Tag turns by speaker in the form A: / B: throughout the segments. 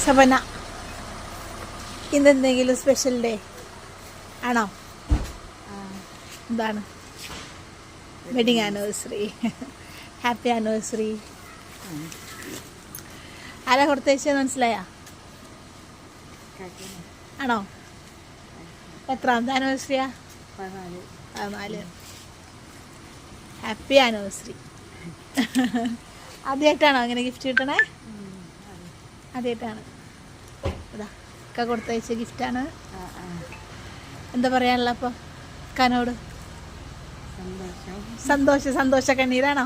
A: Sabana, ഇന്നെന്തെങ്കിലും special day ആണോ? എന്താണ്? Wedding anniversary. Happy anniversary. ആരാ കൊടുത്തയച്ചത് മനസ്സിലായ? ആണോ? എത്രാമത്തെ ആനിവേഴ്സറിയാ? 14. Happy anniversary. ആദ്യമായിട്ടാണോ അങ്ങനെ ഗിഫ്റ്റ് കിട്ടണേ? ആദ്യമായിട്ടാണ്. അതാ ഒക്കെ കൊടുത്തയച്ച ഗിഫ്റ്റാണ്. എന്താ പറയാനുള്ള അപ്പോൾ കനോട്? സന്തോഷ കണ്ണീരാണോ?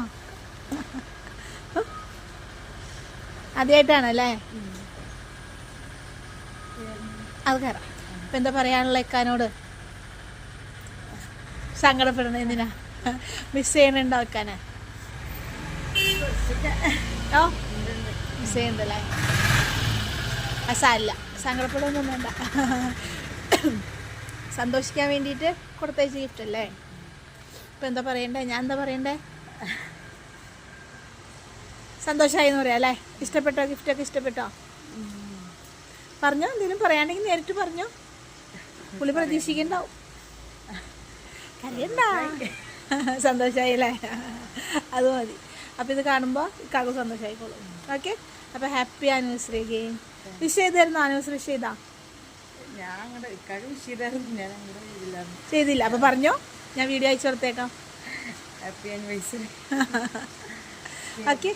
A: ആദ്യമായിട്ടാണല്ലേ? അത് കയറാം. ഇപ്പം എന്താ പറയാനുള്ള ഇക്കാനോട്? സങ്കടപ്പെടണ എന്തിനാ? മിസ് ചെയ്യണുണ്ടോ വെക്കാനാ? ഓ, മിസ് ചെയ്യണ്ടല്ലേ? അല്ല, സങ്കടപ്പെടൊന്നും വേണ്ട. സന്തോഷിക്കാൻ വേണ്ടിയിട്ട് കൊടുത്തയച്ച ഗിഫ്റ്റ് അല്ലേ? ഇപ്പം എന്താ പറയണ്ടേ? ഞാൻ എന്താ പറയണ്ടേ? സന്തോഷമായി എന്ന് പറയാം അല്ലേ? ഇഷ്ടപ്പെട്ടോ? ഗിഫ്റ്റൊക്കെ ഇഷ്ടപ്പെട്ടോ? പറഞ്ഞോ, എന്തെങ്കിലും പറയാണ്ടെങ്കിൽ നേരിട്ട് പറഞ്ഞോ. പുള്ളി പ്രതീക്ഷിക്കണ്ടാവും. കരയണ്ട. സന്തോഷമായി അല്ലേ? അത് മതി. അപ്പോൾ ഇത് കാണുമ്പോൾ ഇക്കാക്ക് സന്തോഷമായിക്കോളും. ഓക്കെ, അപ്പോൾ ഹാപ്പി ആനിവേഴ്സറി അഗെയിൻ. വിഷ് ചെയ്തായിരുന്നു? ആനിവേഴ്സറി വിഷ് ചെയ്താ? ചെയ്തില്ല. അപ്പോൾ പറഞ്ഞോ, ഞാൻ വീഡിയോ അയച്ചു കൊടുത്തേക്കാം.
B: Happy anniversary.
A: ഓക്കെ.